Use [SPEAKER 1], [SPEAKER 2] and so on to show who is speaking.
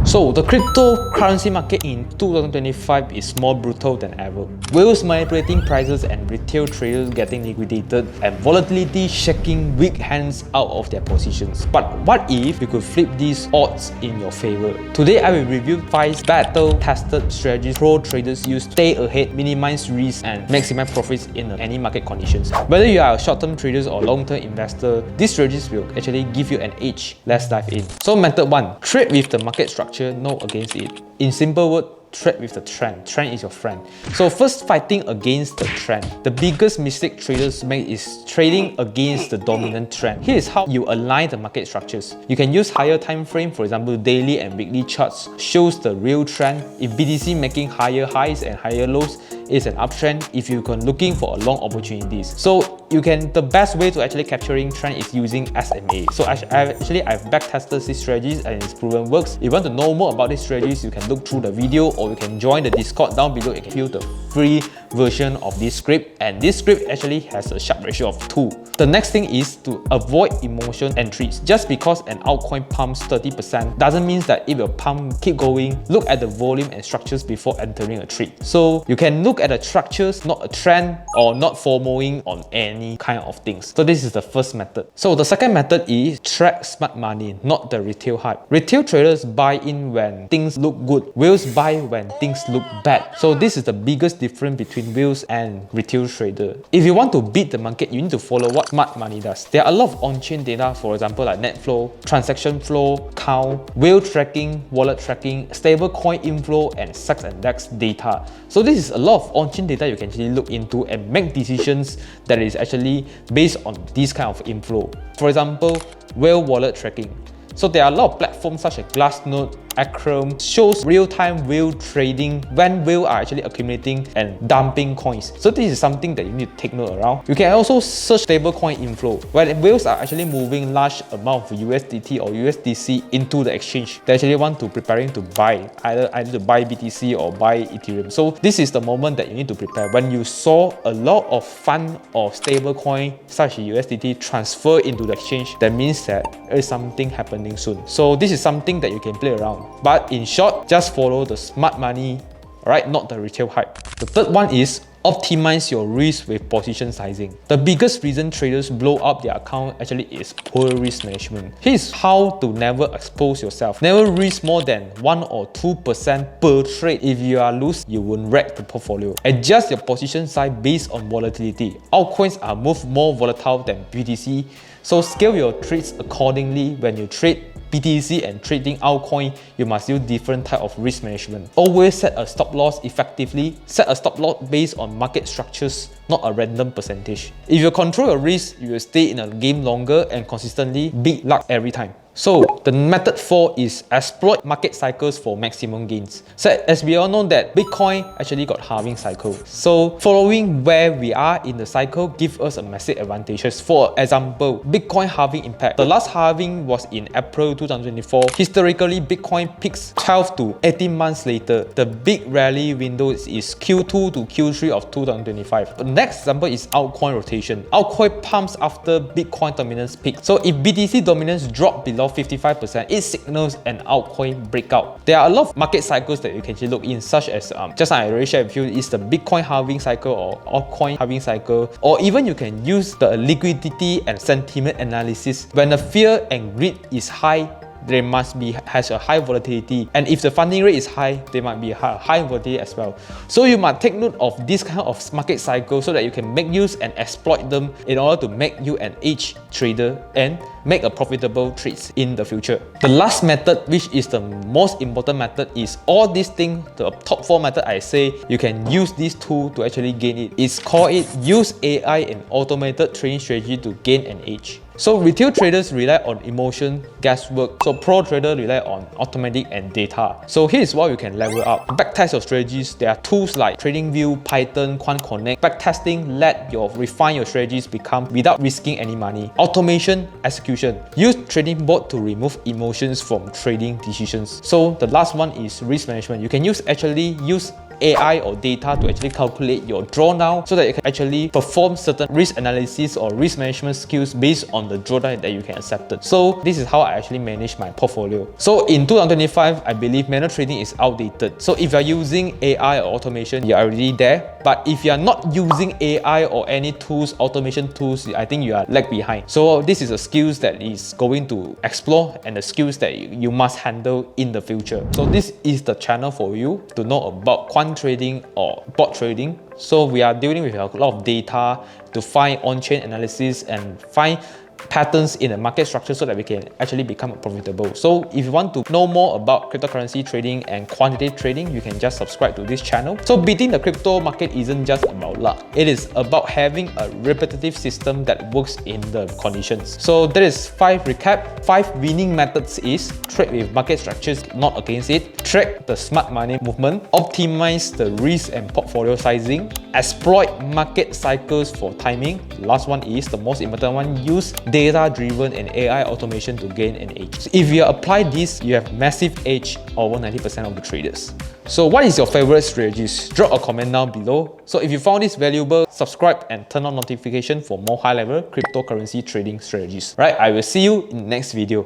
[SPEAKER 1] So the cryptocurrency market in 2025 is more brutal than ever. Whales manipulating prices and retail traders getting liquidated and volatility shaking weak hands out of their positions. But what if you could flip these odds in your favor? Today I will review 5 battle-tested strategies pro traders use to stay ahead, minimize risk and maximize profits in any market conditions. Whether you are a short-term trader or long-term investor, these strategies will actually give you an edge. Let's dive in. So method 1. Trade with the market structure, not against it. In simple words, trade with the trend. Trend is your friend. So first, fighting against the trend. The biggest mistake traders make is trading against the dominant trend. Here is how you align the market structures. You can use higher time frame, for example, daily and weekly charts shows the real trend. If BTC making higher highs and higher lows, it's an uptrend if you can looking for long opportunities. So the best way to actually capturing trend is using SMA. So I've backtested these strategies and it's proven works. If you want to know more about these strategies, you can look through the video or you can join the Discord down below. You can view the free version of this script, and this script actually has a Sharpe ratio of 2. The next thing is to avoid emotion entries. Just because an altcoin pumps 30% doesn't mean that if your pump keep going. Look at the volume and structures before entering a trade. So you can look at the structures, not a trend or not FOMOing on any kind of things. So this is the first method. So the second method is track smart money, not the retail hype. Retail traders buy in when things look good. Whales buy when things look bad. So this is the biggest difference between whales and retail trader. If you want to beat the market, you need to follow what smart money does. There are a lot of on-chain data, for example, like net flow, transaction flow, count, whale tracking, wallet tracking, stable coin inflow, and SEX index data. So this is a lot of on-chain data you can actually look into and make decisions that is actually based on this kind of inflow. For example, whale wallet tracking. So there are a lot of platforms such as Glassnode, Acrom shows real-time whale trading when whales are actually accumulating and dumping coins. So this is something that you need to take note around. You can also search stablecoin inflow. When whales are actually moving large amount of USDT or USDC into the exchange, they actually want to preparing to buy either to buy BTC or buy Ethereum. So this is the moment that you need to prepare. When you saw a lot of fund or stablecoin such as USDT transfer into the exchange, that means that there is something happening soon. So this is something that you can play around. But in short, just follow the smart money, right? Not the retail hype. The third one is optimize your risk with position sizing. The biggest reason traders blow up their account actually is poor risk management. Here's how to never expose yourself. Never risk more than 1 or 2% per trade. If you are loose, you won't wreck the portfolio. Adjust your position size based on volatility. Altcoins are more volatile than BTC, so scale your trades accordingly. When you trade BTC and trading altcoin, you must use different type of risk management. Always set a stop loss effectively. Set a stop loss based on market structures, not a random percentage. If you control your risk, you will stay in a game longer and consistently big luck every time. So the method 4 is exploit market cycles for maximum gains. So as we all know that Bitcoin actually got halving cycle. So following where we are in the cycle gives us a massive advantages. For example, Bitcoin halving impact. The last halving was in April 2024. Historically, Bitcoin peaks 12 to 18 months later. The big rally window is Q2 to Q3 of 2025. The next example is altcoin rotation. Altcoin pumps after Bitcoin dominance peak. So if BTC dominance drop below 55%, it signals an altcoin breakout. There are a lot of market cycles that you can actually look in, such as just like I already shared with you, is the Bitcoin halving cycle or altcoin halving cycle, or even you can use the liquidity and sentiment analysis. When the fear and greed is high, there has a high volatility, and if the funding rate is high, there might be a high volatility as well. So you must take note of this kind of market cycle so that you can make use and exploit them in order to make you an edge trader and make a profitable trades in the future. The last method, which is the most important method, is all these things. The top 4 method I say you can use these two to actually gain it. It's called use AI and automated trading strategy to gain an edge. So retail traders rely on emotion, guesswork. So pro trader rely on automatic and data. So here's what you can level up. Backtest your strategies. There are tools like TradingView, Python, Quant Connect. Backtesting let you refine your strategies become without risking any money. Automation, execution. Use trading bot to remove emotions from trading decisions. So the last one is risk management. You can actually use AI or data to actually calculate your drawdown so that you can actually perform certain risk analysis or risk management skills based on the drawdown that you can accept it. So this is how I actually manage my portfolio. So in 2025, I believe manual trading is outdated. So if you're using AI or automation, you're already there. But if you're not using AI or any tools, automation tools, I think you are lag behind. So this is a skills that is going to explore and the skills that you must handle in the future. So this is the channel for you to know about quant trading or bot trading. So we are dealing with a lot of data to find on-chain analysis and find patterns in the market structure so that we can actually become profitable. So if you want to know more about cryptocurrency trading and quantitative trading, you can just subscribe to this channel. So beating the crypto market isn't just about luck. It is about having a repetitive system that works in the conditions. So there is 5 recap. 5 winning methods is trade with market structures, not against it, track the smart money movement, optimize the risk and portfolio sizing, exploit market cycles for timing. The last one is the most important one, use data-driven and AI automation to gain an edge. So if you apply this, you have massive edge over 90% of the traders. So what is your favorite strategies? Drop a comment down below. So if you found this valuable, subscribe and turn on notification for more high-level cryptocurrency trading strategies. Right, I will see you in the next video.